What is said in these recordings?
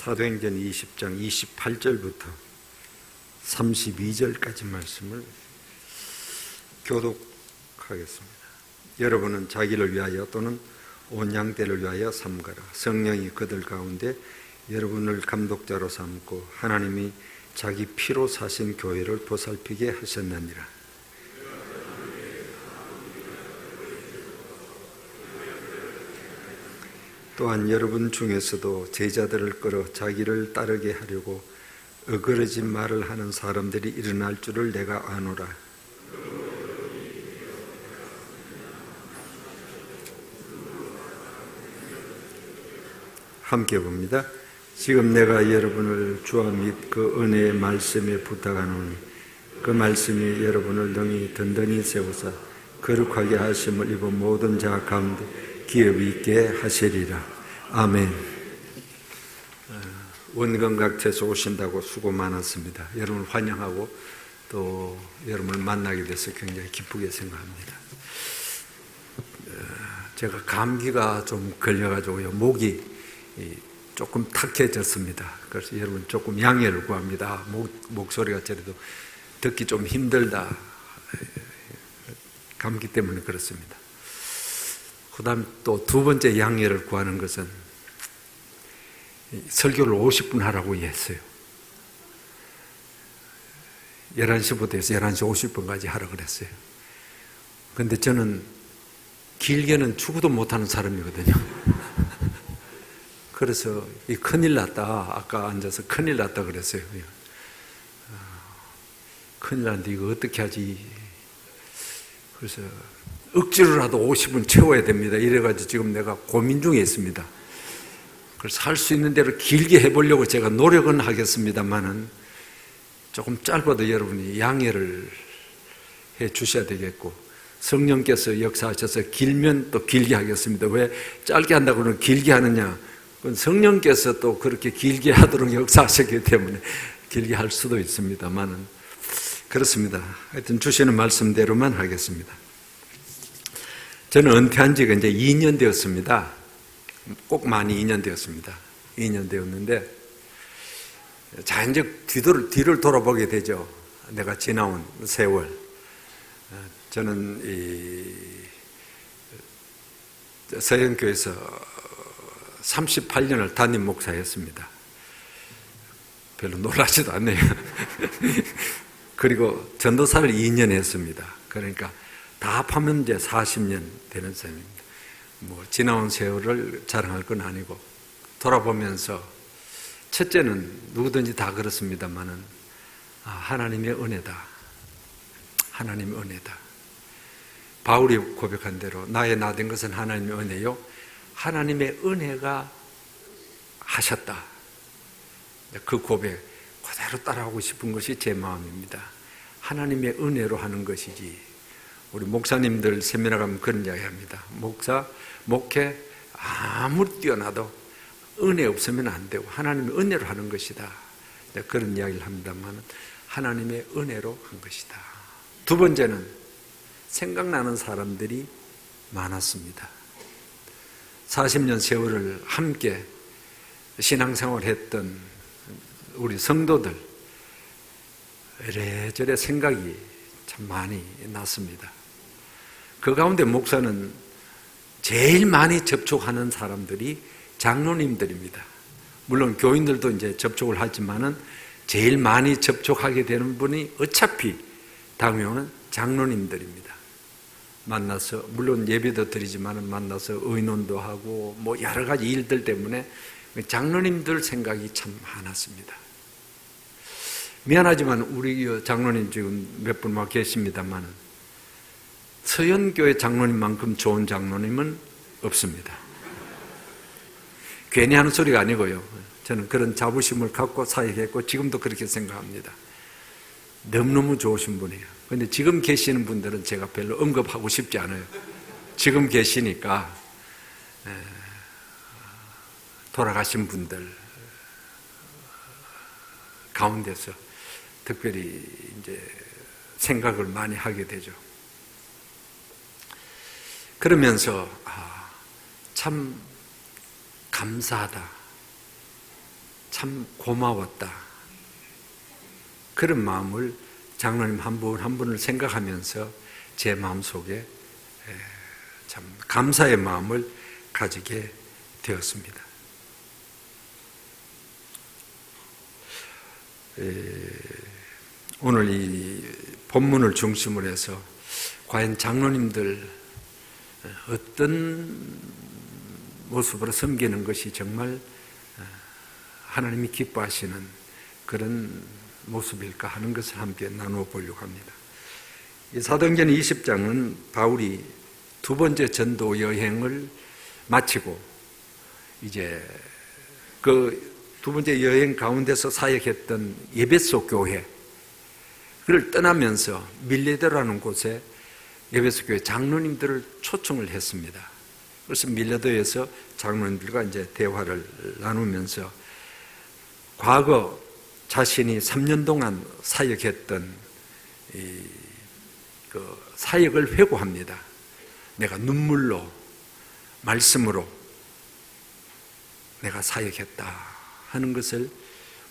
사도행전 20장 28절부터 32절까지 말씀을 교독하겠습니다. 여러분은 자기를 위하여 또는 온 양떼를 위하여 삼가라. 성령이 그들 가운데 여러분을 감독자로 삼고 하나님이 자기 피로 사신 교회를 보살피게 하셨느니라. 또한 여러분 중에서도 제자들을 끌어 자기를 따르게 하려고 어그러진 말을 하는 사람들이 일어날 줄을 내가 아노라. 함께 봅니다. 지금 내가 여러분을 주와 및 그 은혜의 말씀에 부탁하노니 그 말씀이 여러분을 능히 든든히 세우사 거룩하게 하심을 입어 모든 자 가운데 기업 있게 하시리라. 아멘. 원광각에서 오신다고 수고 많았습니다. 여러분을 환영하고 또 여러분을 만나게 돼서 굉장히 기쁘게 생각합니다. 제가 감기가 좀 걸려가지고요, 목이 조금 탁해졌습니다. 그래서 여러분 조금 양해를 구합니다. 목소리가 저래도 듣기 좀 힘들다. 감기 때문에 그렇습니다. 그 다음 또 두 번째 양해를 구하는 것은 설교를 50분 하라고 했어요. 11시부터 해서 11시 50분까지 하라고 그랬어요. 그런데 저는 길게는 죽어도 못하는 사람이거든요. 그래서 큰일 났다. 아까 앉아서 큰일 났다 그랬어요. 큰일 났는데 이거 어떻게 하지? 그래서 억지로라도 50분 채워야 됩니다. 이래가지고 지금 내가 고민 중에 있습니다. 그래서 할 수 있는 대로 길게 해보려고 제가 노력은 하겠습니다만은 조금 짧아도 여러분이 양해를 해 주셔야 되겠고, 성령께서 역사하셔서 길면 또 길게 하겠습니다. 왜 짧게 한다고 그러면 길게 하느냐? 그건 성령께서 또 그렇게 길게 하도록 역사하셨기 때문에 길게 할 수도 있습니다만은 그렇습니다. 하여튼 주시는 말씀대로만 하겠습니다. 저는 은퇴한 지가 이제 2년 되었습니다. 꼭 많이 2년 되었습니다. 2년 되었는데, 자, 이제 뒤를 돌아보게 되죠. 내가 지나온 세월. 저는 서영교회에서 38년을 담임 목사였습니다. 별로 놀라지도 않네요. 그리고 전도사를 2년 했습니다. 그러니까 다 합하면 이제 40년 되는 셈입니다. 지나온 세월을 자랑할 건 아니고, 돌아보면서 첫째는 누구든지 다 그렇습니다만은 하나님의 은혜다. 하나님의 은혜다. 바울이 고백한 대로 나의 나 된 것은 하나님의 은혜요, 하나님의 은혜가 하셨다. 그 고백 그대로 따라하고 싶은 것이 제 마음입니다. 하나님의 은혜로 하는 것이지. 우리 목사님들 세미나 가면 그런 이야기 합니다. 목회 아무리 뛰어나도 은혜 없으면 안 되고 하나님의 은혜로 하는 것이다. 그런 이야기를 합니다만 하나님의 은혜로 한 것이다. 두 번째는 생각나는 사람들이 많았습니다. 40년 세월을 함께 신앙생활을 했던 우리 성도들, 이래저래 생각이 참 많이 났습니다. 그 가운데 목사는 제일 많이 접촉하는 사람들이 장로님들입니다. 물론 교인들도 이제 접촉을 하지만은 제일 많이 접촉하게 되는 분이 어차피 당연은 장로님들입니다. 만나서, 물론 예배도 드리지만은 만나서 의논도 하고 여러 가지 일들 때문에 장로님들 생각이 참 많았습니다. 미안하지만 우리 장로님 지금 몇 분만 계십니다만 서현교회 장로님만큼 좋은 장로님은 없습니다. 괜히 하는 소리가 아니고요. 저는 그런 자부심을 갖고 사역했고 지금도 그렇게 생각합니다. 너무너무 좋으신 분이에요. 그런데 지금 계시는 분들은 제가 별로 언급하고 싶지 않아요. 지금 계시니까 돌아가신 분들 가운데서 특별히 이제 생각을 많이 하게 되죠. 그러면서 참 감사하다. 참 고마웠다. 그런 마음을 장로님 한 분 한 분을 생각하면서 제 마음속에 참 감사의 마음을 가지게 되었습니다. 오늘 이 본문을 중심으로 해서 과연 장로님들 어떤 모습으로 섬기는 것이 정말 하나님이 기뻐하시는 그런 모습일까 하는 것을 함께 나누어 보려고 합니다. 이 사도행전 20장은 바울이 두 번째 전도 여행을 마치고 이제 그 두 번째 여행 가운데서 사역했던 에베소 교회를 떠나면서 밀레도라는 곳에 에베소 교회 장로님들을 초청을 했습니다. 그래서 밀레도에서 장로님들과 이제 대화를 나누면서 과거 자신이 3년 동안 사역했던 그 사역을 회고합니다. 내가 눈물로 말씀으로 내가 사역했다 하는 것을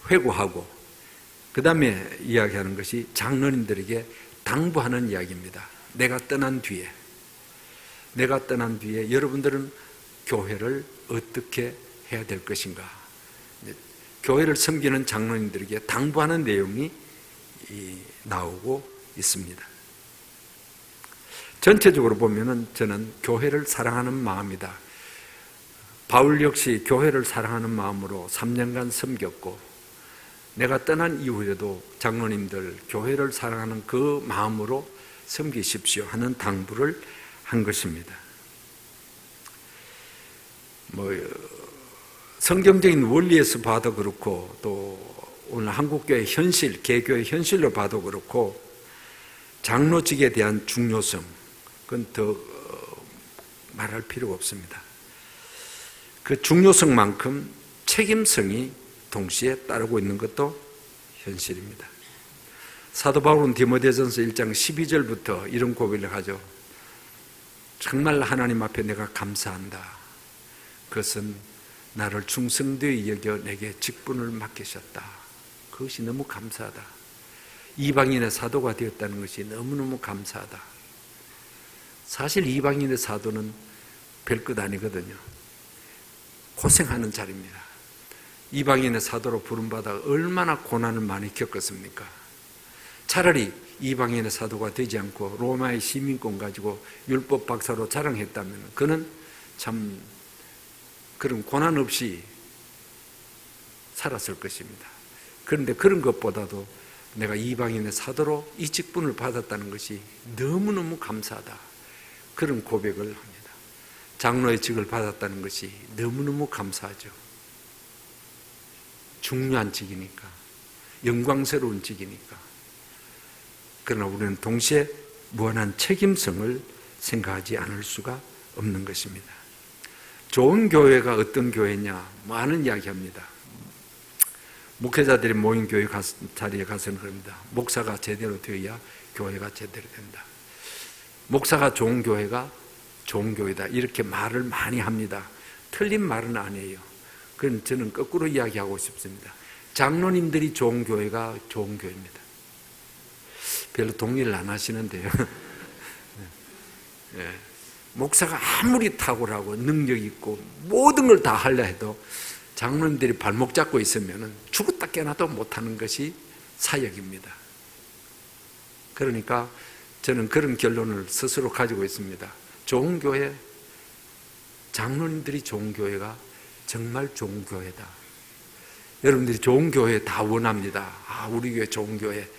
회고하고 그 다음에 이야기하는 것이 장로님들에게 당부하는 이야기입니다. 내가 떠난 뒤에 여러분들은 교회를 어떻게 해야 될 것인가, 교회를 섬기는 장로님들에게 당부하는 내용이 나오고 있습니다. 전체적으로 보면은 저는 교회를 사랑하는 마음이다. 바울 역시 교회를 사랑하는 마음으로 3년간 섬겼고 내가 떠난 이후에도 장로님들 교회를 사랑하는 그 마음으로 섬기십시오 하는 당부를 한 것입니다. 성경적인 원리에서 봐도 그렇고 또 오늘 한국교회 현실, 개교의 현실로 봐도 그렇고 장로직에 대한 중요성 그건 더 말할 필요가 없습니다. 그 중요성만큼 책임성이 동시에 따르고 있는 것도 현실입니다. 사도 바울은 디모데전서 1장 12절부터 이런 고백을 하죠. 정말 하나님 앞에 내가 감사한다. 그것은 나를 충성되이 여겨 내게 직분을 맡기셨다. 그것이 너무 감사하다. 이방인의 사도가 되었다는 것이 너무너무 감사하다. 사실 이방인의 사도는 별것 아니거든요. 고생하는 자리입니다. 이방인의 사도로 부름받아 얼마나 고난을 많이 겪었습니까? 차라리 이방인의 사도가 되지 않고 로마의 시민권 가지고 율법 박사로 자랑했다면 그는 참 그런 고난 없이 살았을 것입니다. 그런데 그런 것보다도 내가 이방인의 사도로 이 직분을 받았다는 것이 너무너무 감사하다. 그런 고백을 합니다. 장로의 직을 받았다는 것이 너무너무 감사하죠. 중요한 직이니까, 영광스러운 직이니까. 그러나 우리는 동시에 무한한 책임성을 생각하지 않을 수가 없는 것입니다. 좋은 교회가 어떤 교회냐 많은 이야기합니다. 목회자들이 모인 교회 자리에 가서는 그럽니다. 목사가 제대로 되어야 교회가 제대로 된다. 목사가 좋은 교회가 좋은 교회다 이렇게 말을 많이 합니다. 틀린 말은 아니에요. 그건 저는 거꾸로 이야기하고 싶습니다. 장로님들이 좋은 교회가 좋은 교회입니다. 별로 동의를 안 하시는데요. 네. 목사가 아무리 탁월하고 능력 있고 모든 걸 다 하려 해도 장로님들이 발목 잡고 있으면 죽었다 깨나도 못하는 것이 사역입니다. 그러니까 저는 그런 결론을 스스로 가지고 있습니다. 좋은 교회, 장로님들이 좋은 교회가 정말 좋은 교회다. 여러분들이 좋은 교회 다 원합니다. 우리 교회 좋은 교회,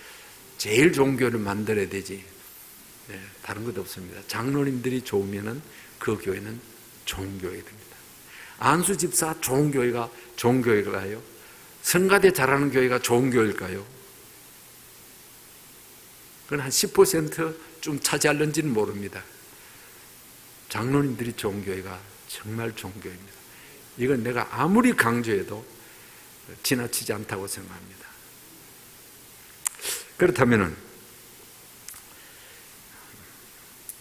제일 좋은 교회를 만들어야 되지. 네, 다른 것도 없습니다. 장로님들이 좋으면 그 교회는 좋은 교회가 됩니다. 안수 집사 좋은 교회가 좋은 교회일까요? 성가대 잘하는 교회가 좋은 교회일까요? 그건 한 10%좀 차지할는지는 모릅니다. 장로님들이 좋은 교회가 정말 좋은 교회입니다. 이건 내가 아무리 강조해도 지나치지 않다고 생각합니다. 그렇다면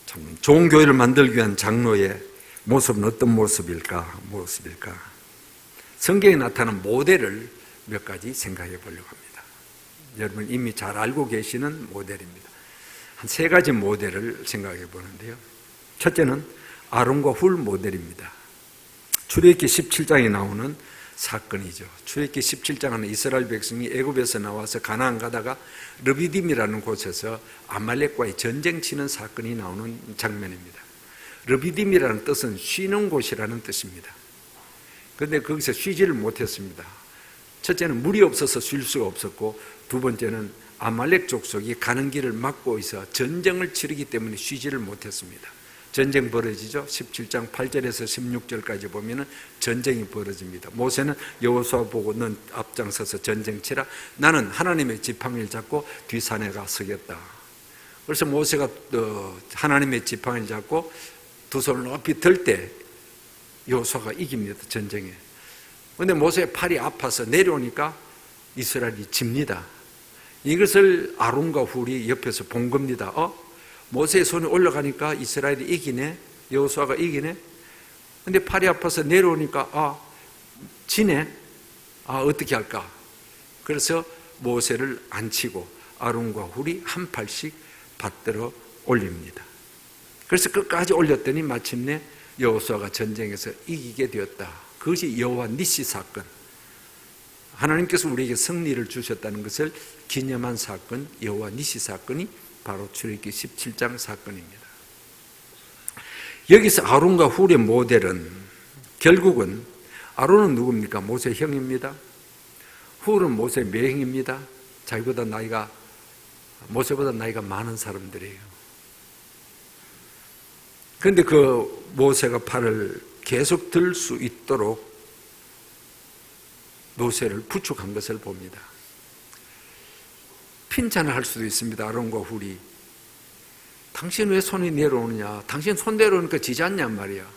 참 좋은 교회를 만들기 위한 장로의 모습은 어떤 모습일까? 성경에 나타난 모델을 몇 가지 생각해 보려고 합니다. 여러분 이미 잘 알고 계시는 모델입니다. 한 세 가지 모델을 생각해 보는데요. 첫째는 아론과 훌 모델입니다. 출애굽기 17장에 나오는 사건이죠. 출애굽기 17장은 이스라엘 백성이 애굽에서 나와서 가나안 가다가 르비딤이라는 곳에서 아말렉과의 전쟁 치는 사건이 나오는 장면입니다. 르비딤이라는 뜻은 쉬는 곳이라는 뜻입니다. 그런데 거기서 쉬지를 못했습니다. 첫째는 물이 없어서 쉴 수가 없었고, 두 번째는 아말렉 족속이 가는 길을 막고 있어 전쟁을 치르기 때문에 쉬지를 못했습니다. 전쟁 벌어지죠. 17장 8절에서 16절까지 보면은 전쟁이 벌어집니다. 모세는 여호수아 보고 넌 앞장서서 전쟁 치라. 나는 하나님의 지팡이를 잡고 뒷산에 가 서겠다. 그래서 모세가 하나님의 지팡이를 잡고 두 손을 높이 들 때 여호수아가 이깁니다. 전쟁에. 그런데 모세의 팔이 아파서 내려오니까 이스라엘이 집니다. 이것을 아론과 훌이 옆에서 본 겁니다. 모세의 손이 올라가니까 이스라엘이 이기네, 여호수아가 이기네. 근데 팔이 아파서 내려오니까 지네. 어떻게 할까? 그래서 모세를 앉히고 아론과 훌이 한 팔씩 받들어 올립니다. 그래서 끝까지 올렸더니 마침내 여호수아가 전쟁에서 이기게 되었다. 그것이 여호와 니시 사건. 하나님께서 우리에게 승리를 주셨다는 것을 기념한 사건, 여호와 니시 사건이 바로 출애굽기 17장 사건입니다. 여기서 아론과 훌의 모델은 결국은 아론은 누굽니까? 모세의 형입니다. 훌은 모세의 매형입니다. 모세보다 나이가 많은 사람들이에요. 그런데 그 모세가 팔을 계속 들 수 있도록 모세를 부축한 것을 봅니다. 핀잔을 할 수도 있습니다. 아론과 훌이. 당신 왜 손이 내려오느냐? 당신 손 내려오니까 지지 않냔 말이야.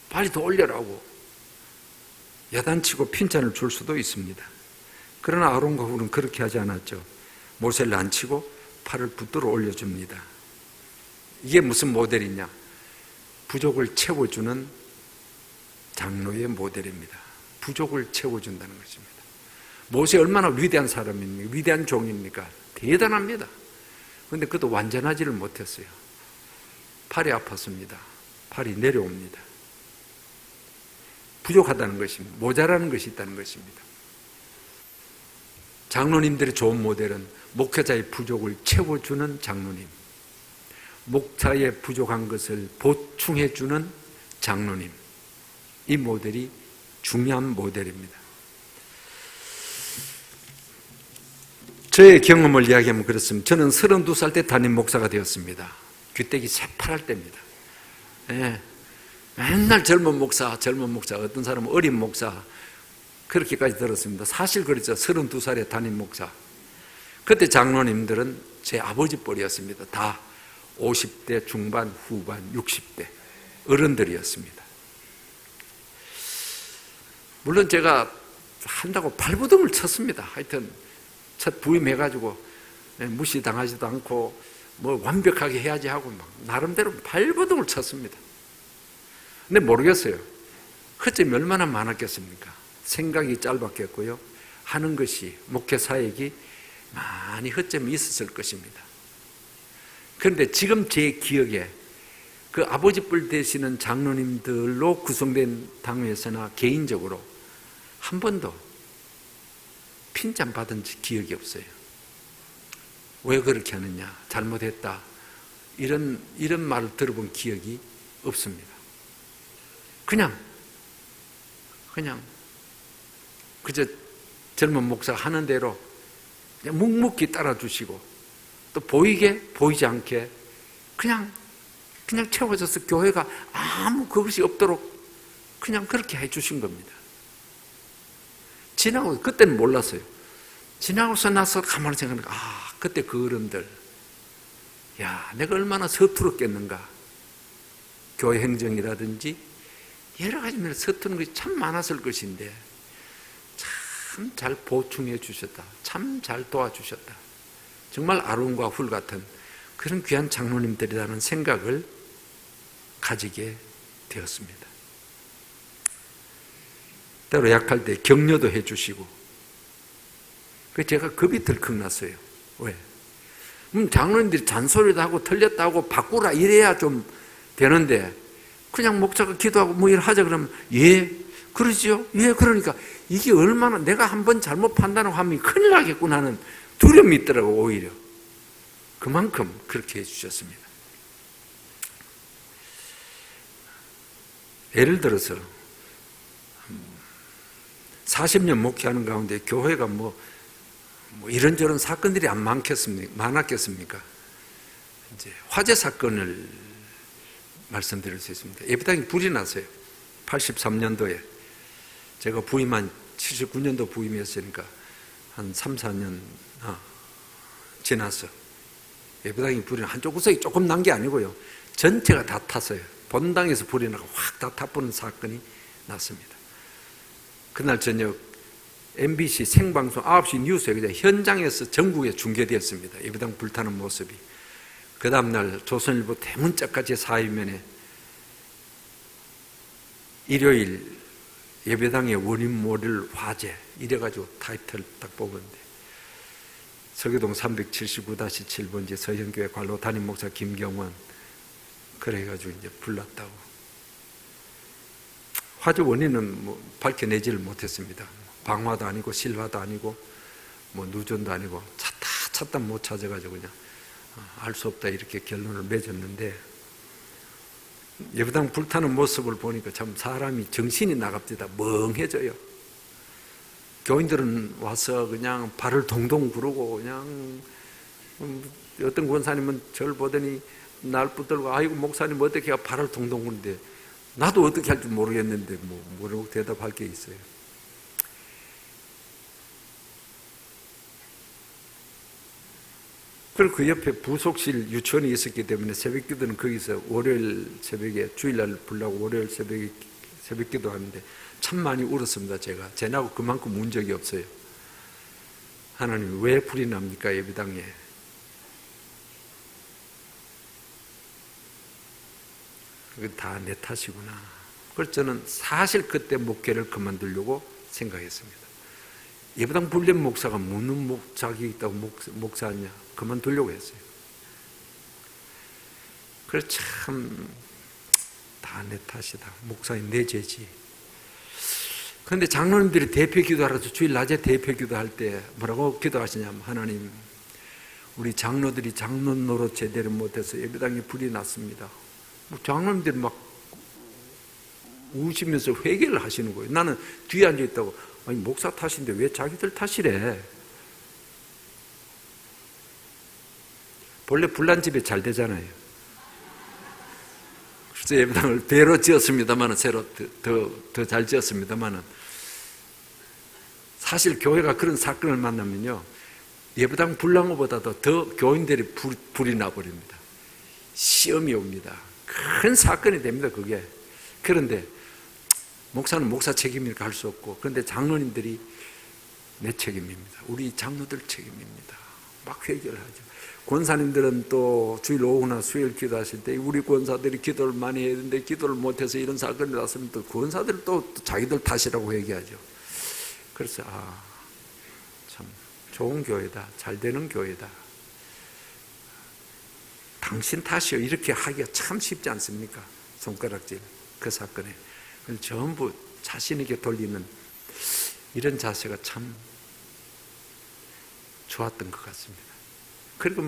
빨리 더 올려라고. 야단치고 핀잔을 줄 수도 있습니다. 그러나 아론과 훌은 그렇게 하지 않았죠. 모세를 안 치고 팔을 붙들어 올려줍니다. 이게 무슨 모델이냐? 부족을 채워주는 장로의 모델입니다. 부족을 채워준다는 것입니다. 모세 얼마나 위대한 사람입니까? 위대한 종입니까? 대단합니다. 그런데 그것도 완전하지를 못했어요. 팔이 아팠습니다. 팔이 내려옵니다. 부족하다는 것입니다. 모자라는 것이 있다는 것입니다. 장로님들의 좋은 모델은 목회자의 부족을 채워주는 장로님, 목사의 부족한 것을 보충해주는 장로님, 이 모델이 중요한 모델입니다. 저의 경험을 이야기하면 그렇습니다. 저는 32살 때 담임 목사가 되었습니다. 귀때기 새파랄 때입니다. 예, 맨날 젊은 목사, 어떤 사람은 어린 목사, 그렇게까지 들었습니다. 사실 그렇죠. 32살에 담임 목사. 그때 장로님들은 제 아버지 뻘이었습니다. 다 50대 중반, 후반, 60대 어른들이었습니다. 물론 제가 한다고 발버둥을 쳤습니다. 하여튼 첫 부임해가지고 무시당하지도 않고 뭐 완벽하게 해야지 하고 막 나름대로 발버둥을 쳤습니다. 근데 모르겠어요. 허점이 얼마나 많았겠습니까? 생각이 짧았겠고요. 하는 것이 목회 사역이 많이 허점이 있었을 것입니다. 그런데 지금 제 기억에 그 아버지 뻘 되시는 장로님들로 구성된 당회에서나 개인적으로 한 번도 핀잔 받은 기억이 없어요. 왜 그렇게 하느냐? 잘못했다. 이런 말을 들어본 기억이 없습니다. 그냥 그저 젊은 목사 하는 대로 그냥 묵묵히 따라주시고 또 보이게 보이지 않게 그냥 채워져서 교회가 아무 그것이 없도록 그냥 그렇게 해주신 겁니다. 지나고 그때는 몰랐어요. 지나고서 나서 가만히 생각하니까 그때 그 어른들 내가 얼마나 서툴었겠는가. 교회 행정이라든지 여러 가지 면에서 서투른 것이 참 많았을 것인데 참 잘 보충해 주셨다. 참 잘 도와주셨다. 정말 아론과 훌 같은 그런 귀한 장로님들이라는 생각을 가지게 되었습니다. 때로 약할 때 격려도 해주시고 그래서 제가 겁이 덜컥 났어요. 왜? 장로님들이 잔소리도 하고 틀렸다 하고 바꾸라 이래야 좀 되는데 그냥 목사가 기도하고 뭐 이러하자 그러면 예 그러지요? 예 그러니까 이게 얼마나 내가 한번 잘못 판단하고 하면 큰일 나겠구나 하는 두려움이 있더라고. 오히려 그만큼 그렇게 해주셨습니다. 예를 들어서 40년 목회하는 가운데 교회가 뭐 이런저런 사건들이 안 많았겠습니까? 이제 화재 사건을 말씀드릴 수 있습니다. 예배당에 불이 났어요. 83년도에 제가 부임한 79년도 부임했으니까 한 3, 4년 지났어. 예배당에 불이 한쪽 구석이 조금 난 게 아니고요. 전체가 다 탔어요. 본당에서 불이 나고 확 다 타버리는 사건이 났습니다. 그날 저녁 MBC 생방송 9시 뉴스에 그냥 현장에서 전국에 중계되었습니다. 예배당 불타는 모습이. 그 다음날 조선일보 대문짝까지 사회면에 일요일 예배당의 원인 모를 화재 이래가지고 타이틀 딱 뽑았는데 서교동 379-7번지 서현교회 관로 담임 목사 김경원 그래가지고 이제 불났다고. 화재 원인은 뭐 밝혀내지를 못했습니다. 방화도 아니고 실화도 아니고 뭐 누전도 아니고 찾다 못 찾아가지고 그냥 알 수 없다 이렇게 결론을 맺었는데 예배당 불타는 모습을 보니까 참 사람이 정신이 나갑니다. 멍해져요. 교인들은 와서 그냥 발을 동동 구르고 그냥 어떤 권사님은 저를 보더니 날 붙들고 아이고 목사님 어떻게 해야 발을 동동 구는데 나도 어떻게 할 줄 모르겠는데 뭐라고 대답할 게 있어요. 그리고 그 옆에 부속실 유치원이 있었기 때문에 새벽 기도는 거기서 월요일 새벽에 주일날 불나고 월요일 새벽에 새벽 기도 하는데 참 많이 울었습니다. 제가 쟤하고 그만큼 운 적이 없어요. 하나님 왜 불이 납니까 예배당에? 그건 다 내 탓이구나. 그래서 저는 사실 그때 목회를 그만두려고 생각했습니다. 예배당 불린 목사가 무슨 자격이 있다고 목사냐 그만두려고 했어요. 그래서 참 다 내 탓이다. 목사인 내 죄지. 그런데 장로님들이 대표 기도하라서 주일 낮에 대표 기도할 때 뭐라고 기도하시냐면 하나님 우리 장로들이 장로 노릇 제대로 못해서 예배당에 불이 났습니다. 장로님들이 막 우시면서 회개를 하시는 거예요. 나는 뒤에 앉아있다고 아니 목사 탓인데 왜 자기들 탓이래. 본래 불난 집에 잘 되잖아요. 그래서 예배당을 배로 지었습니다만은 새로 더 잘 지었습니다만은 사실 교회가 그런 사건을 만나면요 예배당 불난 것보다도 더 교인들이 불이 나버립니다. 시험이 옵니다. 큰 사건이 됩니다. 그게. 그런데 목사는 목사 책임이니까 할 수 없고 그런데 장로님들이 내 책임입니다. 우리 장로들 책임입니다. 막 회개를 하죠. 권사님들은 또 주일 오후나 수요일 기도하실 때 우리 권사들이 기도를 많이 해야 되는데 기도를 못해서 이런 사건이 났으면 또 권사들 또 자기들 탓이라고 얘기하죠. 그래서 참 좋은 교회다. 잘 되는 교회다. 당신 탓이요. 이렇게 하기가 참 쉽지 않습니까? 손가락질 그 사건에. 전부 자신에게 돌리는 이런 자세가 참 좋았던 것 같습니다. 그리고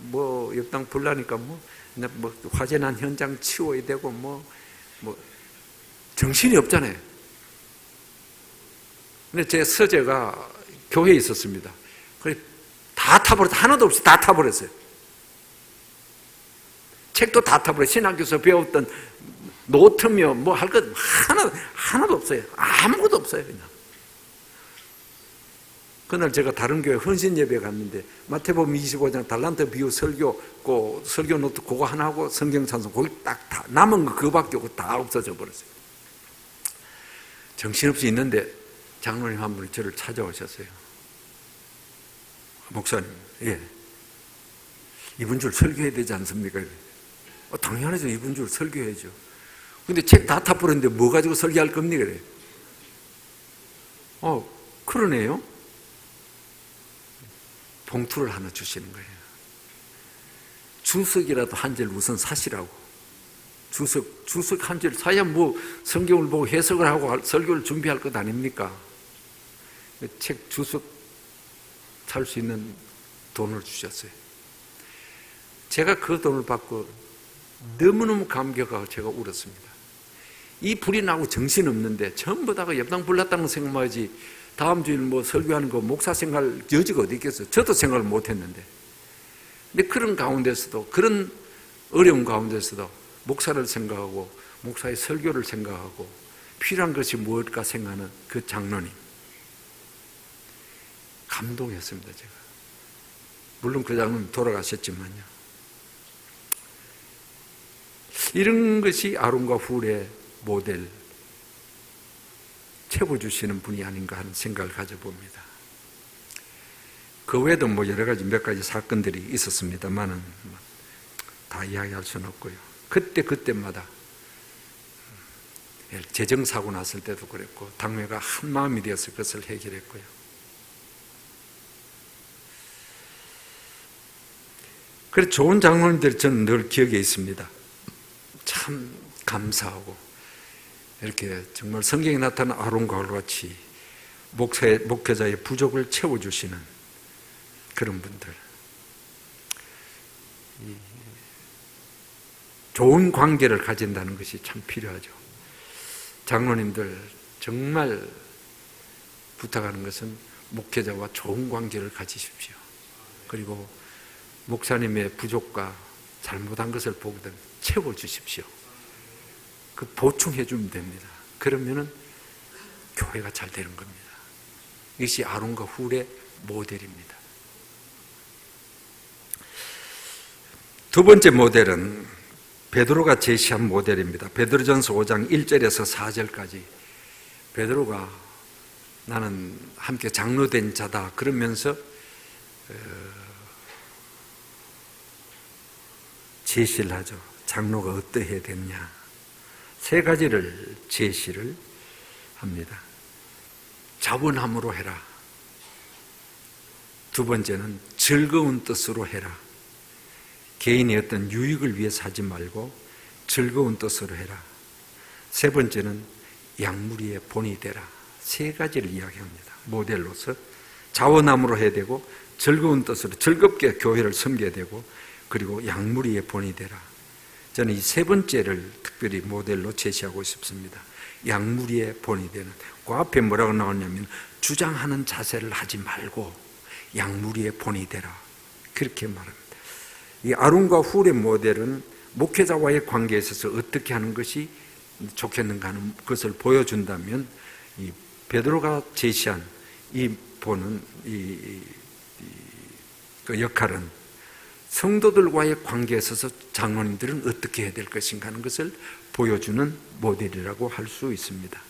뭐 옆당 불나니까 뭐 화재 난 현장 치워야 되고 뭐 정신이 없잖아요. 근데 제 서재가 교회에 있었습니다. 그래 다 타버렸어요. 하나도 없이 다 타버렸어요. 책도 다 타버렸어요. 신학교에서 배웠던 노트며 뭐 할 것 하나도 없어요. 아무것도 없어요. 그냥. 그날 제가 다른 교회 헌신 예배 갔는데 마태복음 25장 달란트 비유 설교 설교 노트 그거 하나 하고 성경 찬송 거기 딱 다 남은 거 그거밖에 없고 다 없어져 버렸어요. 정신없이 있는데 장로님 한 분이 저를 찾아오셨어요. 목사님, 예, 이분 줄 설교해야 되지 않습니까? 당연하죠. 이분 줄 설교해야죠. 근데 책 다 타버렸는데 뭐 가지고 설교할 겁니까? 그래. 그러네요. 봉투를 하나 주시는 거예요. 주석이라도 한 절 우선 사시라고. 주석 한 절 사야 뭐 성경을 보고 해석을 하고 설교를 준비할 것 아닙니까? 책 주석 살 수 있는 돈을 주셨어요. 제가 그 돈을 받고 너무너무 감격하고 제가 울었습니다. 이 불이 나고 정신없는데 전부 다가 엽당 불났다는 생각만 하지 다음 주일 뭐 설교하는 거 목사 생각할 여지가 어디 있겠어요. 저도 생각을 못했는데. 근데 그런 가운데서도, 그런 어려운 가운데서도 목사를 생각하고 목사의 설교를 생각하고 필요한 것이 무엇일까 생각하는 그 장로님, 감동했습니다. 제가. 물론 그 장로님 돌아가셨지만요. 이런 것이 아론과 훌의 모델, 채워주시는 분이 아닌가 하는 생각을 가져봅니다. 그 외에도 뭐 여러 가지 몇 가지 사건들이 있었습니다만은 다 이야기할 수는 없고요. 그때마다 재정사고 났을 때도 그랬고 당회가 한 마음이 되어서 그것을 해결했고요. 그래서 좋은 장로님들이 저는 늘 기억에 있습니다. 참 감사하고 이렇게 정말 성경에 나타난 아론과 훌 같이 목회자의 부족을 채워주시는 그런 분들, 좋은 관계를 가진다는 것이 참 필요하죠. 장로님들 정말 부탁하는 것은 목회자와 좋은 관계를 가지십시오. 그리고 목사님의 부족과 잘못한 것을 보거든 채워주십시오. 그 보충해 주면 됩니다. 그러면은 교회가 잘 되는 겁니다. 이것이 아론과 훌의 모델입니다. 두 번째 모델은 베드로가 제시한 모델입니다. 베드로전서 5장 1절에서 4절까지 베드로가 나는 함께 장로된 자다 그러면서 제시를 하죠. 장로가 어떠해야 되느냐. 세 가지를 제시를 합니다. 자원함으로 해라. 두 번째는 즐거운 뜻으로 해라. 개인의 어떤 유익을 위해서 하지 말고 즐거운 뜻으로 해라. 세 번째는 양무리의 본이 되라. 세 가지를 이야기합니다. 모델로서 자원함으로 해야 되고 즐거운 뜻으로 즐겁게 교회를 섬겨야 되고 그리고 양무리의 본이 되라. 저는 이 세 번째를 특별히 모델로 제시하고 싶습니다. 양무리의 본이 되는. 그 앞에 뭐라고 나왔냐면 주장하는 자세를 하지 말고 양무리의 본이 되라. 그렇게 말합니다. 이 아론과 훌의 모델은 목회자와의 관계에 있어서 어떻게 하는 것이 좋겠는가 하는 것을 보여준다면 이 베드로가 제시한 이 본은 그 역할은 성도들과의 관계에 있어서 장로님들은 어떻게 해야 될 것인가 하는 것을 보여주는 모델이라고 할 수 있습니다.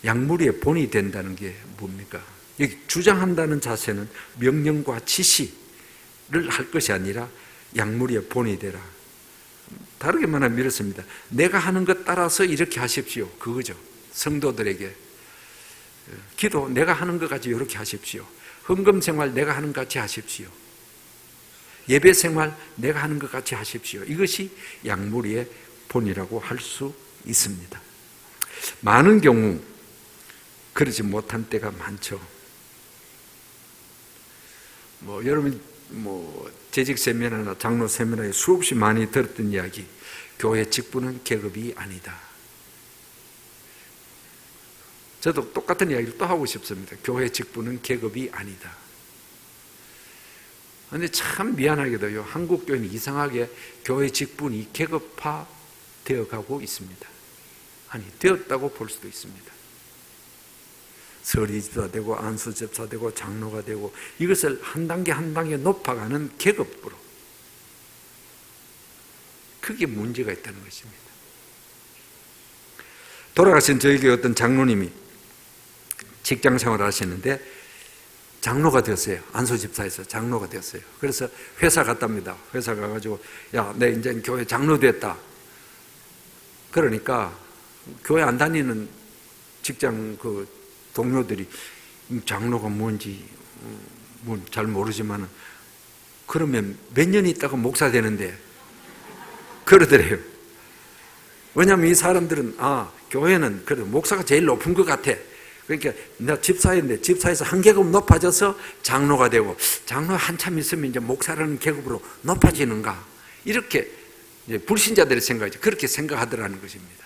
양무리의 본이 된다는 게 뭡니까? 여기 주장한다는 자세는 명령과 지시를 할 것이 아니라 양무리의 본이 되라. 다르게 말하면 이렇습니다. 내가 하는 것 따라서 이렇게 하십시오. 그거죠. 성도들에게 기도 내가 하는 것 같이 이렇게 하십시오. 헌금 생활 내가 하는 것 같이 하십시오. 예배 생활 내가 하는 것 같이 하십시오. 이것이 양무리의 본이라고 할 수 있습니다. 많은 경우 그러지 못한 때가 많죠. 여러분 재직 세미나나 장로 세미나에 수없이 많이 들었던 이야기, 교회 직분은 계급이 아니다. 저도 똑같은 이야기를 또 하고 싶습니다. 교회 직분은 계급이 아니다. 그런데 참 미안하게도요, 한국 교회는 이상하게 교회 직분이 계급화 되어가고 있습니다. 아니, 되었다고 볼 수도 있습니다. 서리집사 되고 안수집사 되고 장로가 되고 이것을 한 단계 한 단계 높아가는 계급으로, 그게 문제가 있다는 것입니다. 돌아가신 저희 교회 어떤 장로님이 직장 생활을 하시는데 장로가 되었어요. 안수집사에서 장로가 되었어요. 그래서 회사 갔답니다. 회사 가가지고 야, 내 이제 교회 장로 됐다. 그러니까 교회 안 다니는 직장 그 동료들이 장로가 뭔지 뭐 잘 모르지만 그러면 몇 년 있다가 목사 되는데 그러더래요. 왜냐하면 이 사람들은 교회는 그래도 목사가 제일 높은 것 같아. 그러니까 나 집사인데 집사에서 한 계급 높아져서 장로가 되고 장로 한참 있으면 이제 목사라는 계급으로 높아지는가, 이렇게 이제 불신자들의 생각이죠. 그렇게 생각하더라는 것입니다.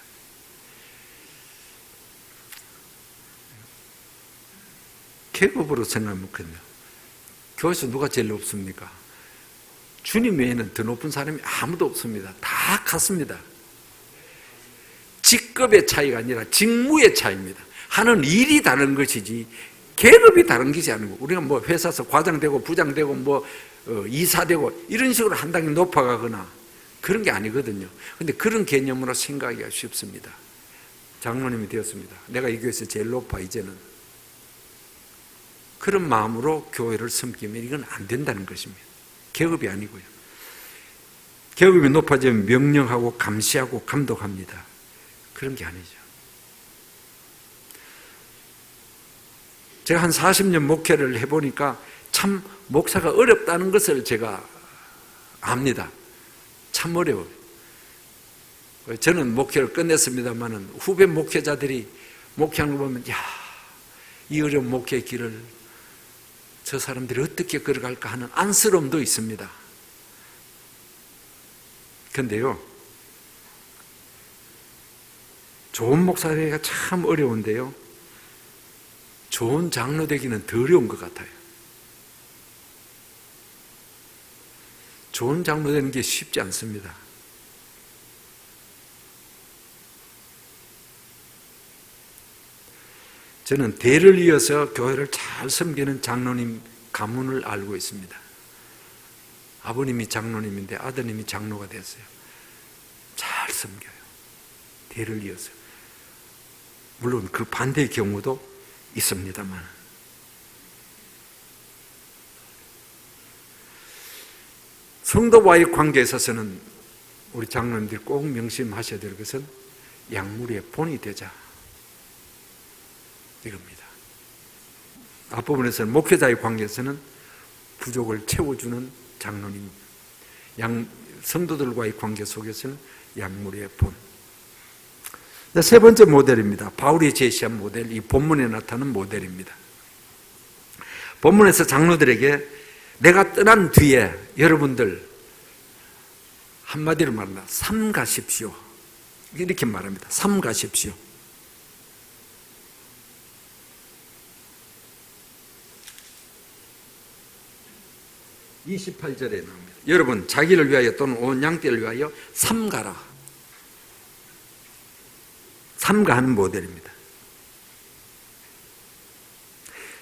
계급으로 생각하면 그래요. 교회에서 누가 제일 높습니까? 주님 외에는 더 높은 사람이 아무도 없습니다. 다 같습니다. 직급의 차이가 아니라 직무의 차이입니다. 하는 일이 다른 것이지 계급이 다른 것이 아니고, 우리가 뭐 회사에서 과장 되고 부장 되고 뭐 이사 되고 이런 식으로 한 단계 높아가거나 그런 게 아니거든요. 근데 그런 개념으로 생각하기가 쉽습니다. 장로님이 되었습니다. 내가 이 교회에서 제일 높아 이제는. 그런 마음으로 교회를 섬기면 이건 안 된다는 것입니다. 계급이 아니고요. 계급이 높아지면 명령하고 감시하고 감독합니다. 그런 게 아니죠. 제가 한 40년 목회를 해보니까 참 목사가 어렵다는 것을 제가 압니다. 참 어려워요. 저는 목회를 끝냈습니다만 후배 목회자들이 목회하는 거 보면 이 어려운 목회의 길을 저 사람들이 어떻게 걸어갈까 하는 안쓰러움도 있습니다. 그런데요, 좋은 목사 되기가 참 어려운데요, 좋은 장로 되기는 더 어려운 것 같아요. 좋은 장로 되는 게 쉽지 않습니다. 저는 대를 이어서 교회를 잘 섬기는 장로님 가문을 알고 있습니다. 아버님이 장로님인데 아드님이 장로가 됐어요. 잘 섬겨요. 대를 이어서. 물론 그 반대의 경우도 있습니다만. 성도와의 관계에 있어서는 우리 장로님들이 꼭 명심하셔야 될 것은 약물의 본이 되자, 이겁니다. 앞부분에서는 목회자의 관계에서는 부족을 채워주는 장로님, 성도들과의 관계 속에서는 약물의 본. 세 번째 모델입니다. 바울이 제시한 모델, 이 본문에 나타나는 모델입니다. 본문에서 장로들에게 내가 떠난 뒤에 여러분들 한마디로 말합니다. 삼가십시오. 이렇게 말합니다. 삼가십시오. 28절에 나옵니다. 여러분 자기를 위하여 또는 온 양떼를 위하여 삼가라. 삼가하는 모델입니다.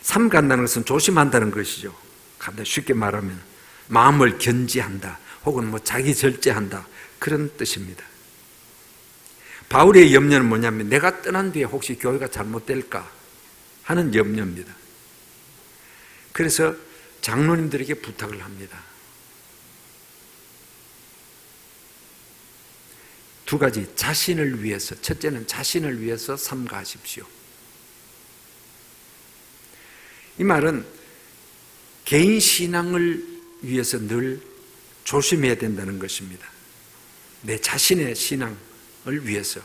삼간다는 것은 조심한다는 것이죠. 쉽게 말하면 마음을 견지한다, 혹은 뭐 자기 절제한다, 그런 뜻입니다. 바울의 염려는 뭐냐면 내가 떠난 뒤에 혹시 교회가 잘못될까 하는 염려입니다. 그래서 장로님들에게 부탁을 합니다. 두 가지, 자신을 위해서, 첫째는 자신을 위해서 삼가하십시오. 이 말은 개인 신앙을 위해서 늘 조심해야 된다는 것입니다. 내 자신의 신앙을 위해서.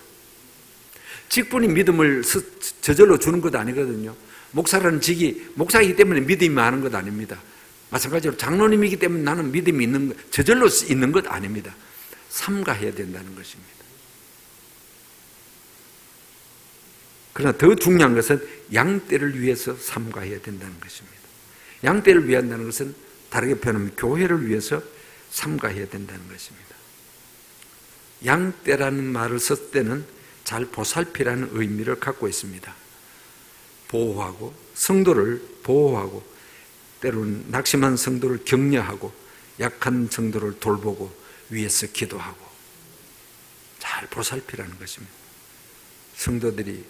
직분이 믿음을 저절로 주는 것 아니거든요. 목사라는 직이 목사이기 때문에 믿음이 많은 것 아닙니다. 마찬가지로 장로님이기 때문에 나는 믿음이 있는 것, 저절로 있는 것 아닙니다. 삼가해야 된다는 것입니다. 그러나 더 중요한 것은 양떼를 위해서 삼가해야 된다는 것입니다. 양떼를 위한다는 것은 다르게 표현하면 교회를 위해서 삼가해야 된다는 것입니다. 양떼라는 말을 썼을 때는 잘 보살피라는 의미를 갖고 있습니다. 보호하고, 성도를 보호하고, 때로는 낙심한 성도를 격려하고, 약한 성도를 돌보고, 위에서 기도하고, 잘 보살피라는 것입니다. 성도들이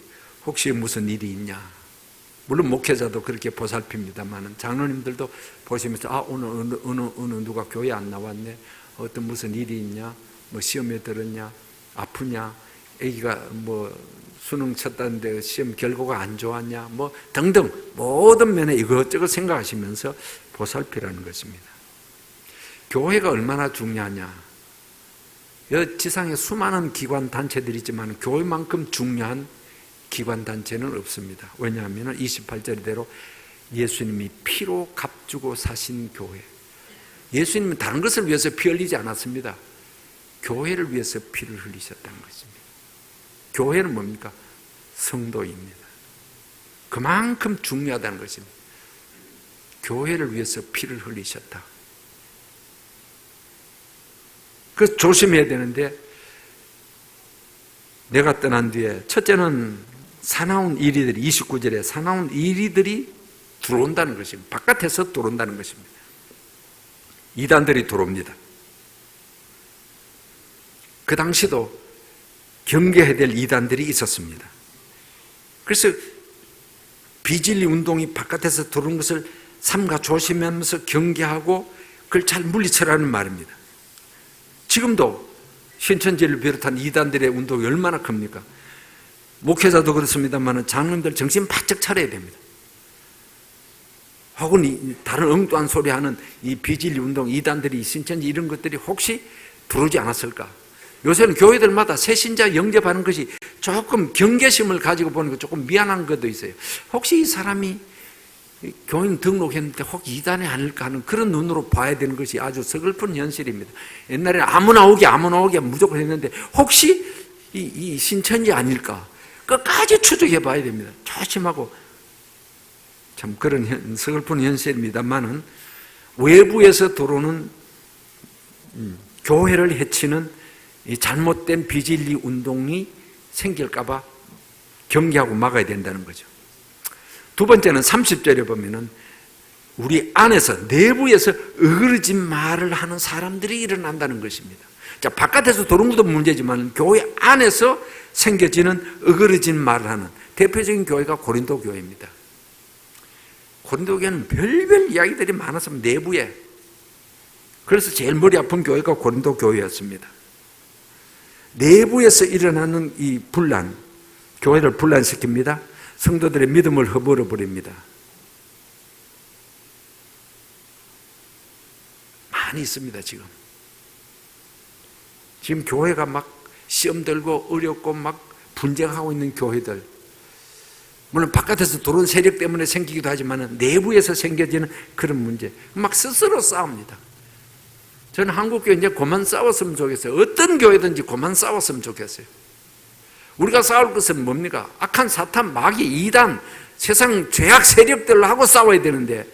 혹시 무슨 일이 있냐, 물론 목회자도 그렇게 보살핍니다만 장로님들도 보시면서 오늘 어느 누가 교회 안 나왔네, 어떤 무슨 일이 있냐, 뭐 시험에 들었냐, 아프냐, 애기가 뭐 수능 쳤다는데 시험 결과가 안 좋았냐, 뭐 등등 모든 면에 이것저것 생각하시면서 보살피라는 것입니다. 교회가 얼마나 중요하냐? 이 지상에 수많은 기관 단체들이 있지만 교회만큼 중요한 기관 단체는 없습니다. 왜냐하면 28절대로 예수님이 피로 값주고 사신 교회. 예수님은 다른 것을 위해서 피 흘리지 않았습니다. 교회를 위해서 피를 흘리셨다는 것입니다. 교회는 뭡니까? 성도입니다. 그만큼 중요하다는 것입니다. 교회를 위해서 피를 흘리셨다. 그래서 조심해야 되는데, 내가 떠난 뒤에 첫째는 사나운 이리들이, 29절에 사나운 이리들이 들어온다는 것입니다. 바깥에서 들어온다는 것입니다. 이단들이 들어옵니다. 그 당시도 경계해야 될 이단들이 있었습니다. 그래서 비진리 운동이 바깥에서 들어온 것을 삼가 조심하면서 경계하고 그걸 잘 물리쳐라는 말입니다. 지금도 신천지를 비롯한 이단들의 운동이 얼마나 큽니까? 목회자도 그렇습니다만 장로님들 정신 바짝 차려야 됩니다. 혹은 다른 엉뚱한 소리 하는 이 비진리 운동, 이단들이, 신천지 이런 것들이 혹시 들어오지 않았을까? 요새는 교회들마다 새신자 영접하는 것이 조금 경계심을 가지고 보는 거 조금 미안한 것도 있어요. 혹시 이 사람이 교인 등록했는데 혹 이단이 아닐까 하는 그런 눈으로 봐야 되는 것이 아주 서글픈 현실입니다. 옛날에는 아무나 오게 무조건 했는데 혹시 이 신천지 아닐까? 끝까지 추적해 봐야 됩니다. 조심하고. 참 그런 서글픈 현실입니다만은 외부에서 들어오는 교회를 해치는 이 잘못된 비진리 운동이 생길까봐 경계하고 막아야 된다는 거죠. 두 번째는 30절에 보면은 우리 안에서, 내부에서 어그러진 말을 하는 사람들이 일어난다는 것입니다. 자, 바깥에서 들어온 것도 문제지만 교회 안에서 생겨지는 어그러진 말을 하는 대표적인 교회가 고린도 교회입니다. 고린도 교회는 별별 이야기들이 많았습니다. 내부에. 그래서 제일 머리 아픈 교회가 고린도 교회였습니다. 내부에서 일어나는 이 분란, 교회를 분란시킵니다. 성도들의 믿음을 허물어 버립니다. 많이 있습니다. 지금 교회가 막 시험 들고 어렵고 막 분쟁하고 있는 교회들, 물론 바깥에서 들어온 세력 때문에 생기기도 하지만 내부에서 생겨지는 그런 문제, 막 스스로 싸웁니다. 저는 한국교회 이제 그만 싸웠으면 좋겠어요. 어떤 교회든지 그만 싸웠으면 좋겠어요. 우리가 싸울 것은 뭡니까? 악한 사탄, 마귀, 이단, 세상 죄악 세력들하고 싸워야 되는데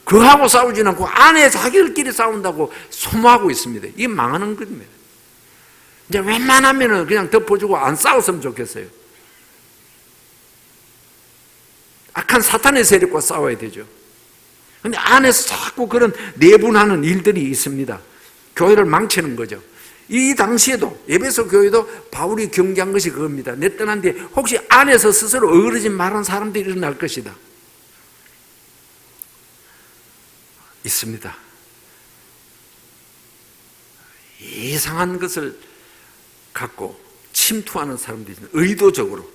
그하고 싸우지 않고 안에 자기들끼리 싸운다고 소모하고 있습니다. 이게 망하는 겁니다. 이제 웬만하면 그냥 덮어주고 안 싸웠으면 좋겠어요. 악한 사탄의 세력과 싸워야 되죠. 그런데 안에서 자꾸 그런 내분하는 일들이 있습니다. 교회를 망치는 거죠. 이 당시에도 에베소 교회도 바울이 경계한 것이 그겁니다. 내 떠난 뒤에 혹시 안에서 스스로 어그러진 말하는 사람들이 일어날 것이다. 있습니다. 이상한 것을 갖고 침투하는 사람들이 있습니다. 의도적으로.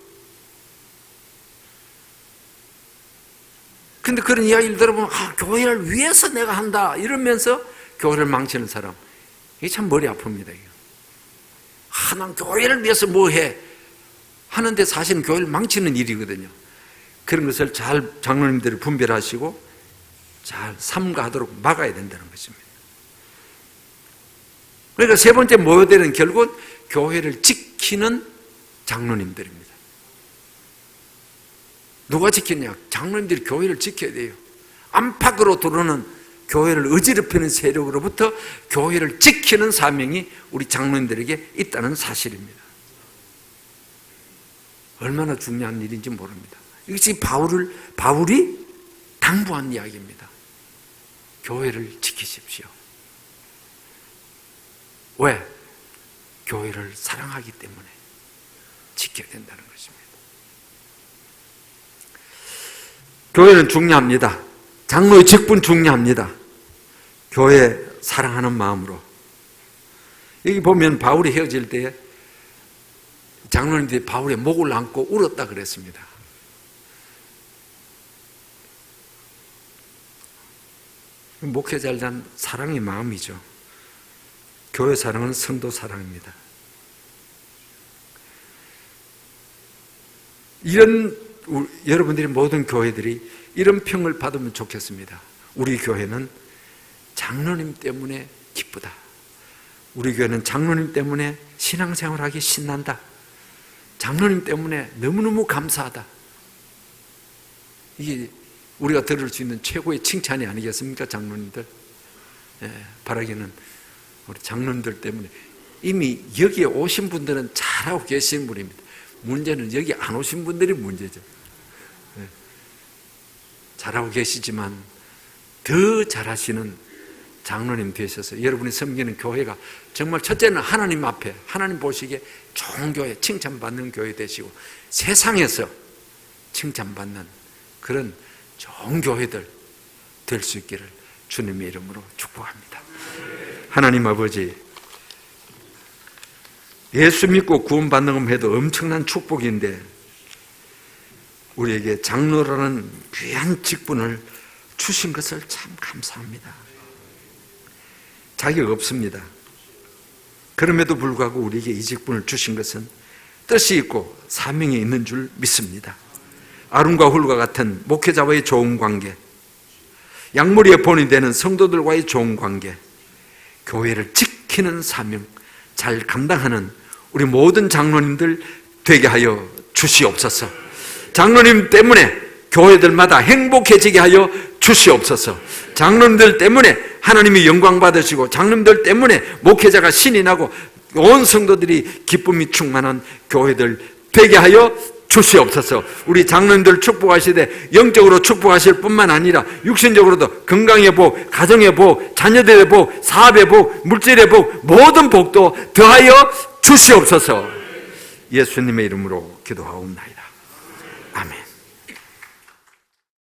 근데 그런 이야기를 들어보면 교회를 위해서 내가 한다 이러면서 교회를 망치는 사람, 이게 참 머리 아픕니다. 난 교회를 위해서 뭐 해 하는데 사실은 교회를 망치는 일이거든요. 그런 것을 잘 장로님들이 분별하시고 잘 삼가하도록 막아야 된다는 것입니다. 그러니까 세 번째 모델은 결국은 교회를 지키는 장로님들입니다. 누가 지키냐? 장로님들이 교회를 지켜야 돼요. 안팎으로 들어오는 교회를 어지럽히는 세력으로부터 교회를 지키는 사명이 우리 장로님들에게 있다는 사실입니다. 얼마나 중요한 일인지 모릅니다. 이것이 바울이 당부한 이야기입니다. 교회를 지키십시오. 왜? 교회를 사랑하기 때문에 지켜야 된다는 것입니다. 교회는 중요합니다. 장로의 직분 중요합니다. 교회 사랑하는 마음으로. 여기 보면 바울이 헤어질 때 장로님들이 바울의 목을 안고 울었다 그랬습니다. 목회자를 대한 사랑의 마음이죠. 교회 사랑은 성도 사랑입니다. 여러분들이 모든 교회들이 이런 평을 받으면 좋겠습니다. 우리 교회는 장로님 때문에 기쁘다. 우리 교회는 장로님 때문에 신앙생활하기 신난다. 장로님 때문에 너무너무 감사하다. 이게 우리가 들을 수 있는 최고의 칭찬이 아니겠습니까? 장로님들. 바라기는 우리 장로님들 때문에 이미 여기에 오신 분들은 잘하고 계신 분입니다. 문제는 여기 안 오신 분들이 문제죠. 잘하고 계시지만 더 잘하시는 장로님 되셔서 여러분이 섬기는 교회가 정말 첫째는 하나님 앞에 하나님 보시기에 좋은 교회, 칭찬받는 교회 되시고 세상에서 칭찬받는 그런 좋은 교회들 될 수 있기를 주님의 이름으로 축복합니다. 하나님 아버지, 예수 믿고 구원받는 것만 해도 엄청난 축복인데 우리에게 장로라는 귀한 직분을 주신 것을 참 감사합니다. 자격 없습니다. 그럼에도 불구하고 우리에게 이 직분을 주신 것은 뜻이 있고 사명이 있는 줄 믿습니다. 아론과 훌과 같은 목회자와의 좋은 관계, 양무리의 본이 되는 성도들과의 좋은 관계, 교회를 지키는 사명 잘 감당하는 우리 모든 장로님들 되게 하여 주시옵소서. 장로님 때문에 교회들마다 행복해지게 하여 주시옵소서. 장로님들 때문에 하나님이 영광 받으시고 장로님들 때문에 목회자가 신이 나고 온 성도들이 기쁨이 충만한 교회들 되게 하여 주시옵소서. 우리 장로님들 축복하시되 영적으로 축복하실 뿐만 아니라 육신적으로도 건강의 복, 가정의 복, 자녀들의 복, 사업의 복, 물질의 복, 모든 복도 더하여 주시옵소서. 예수님의 이름으로 기도하옵나이다. 아멘.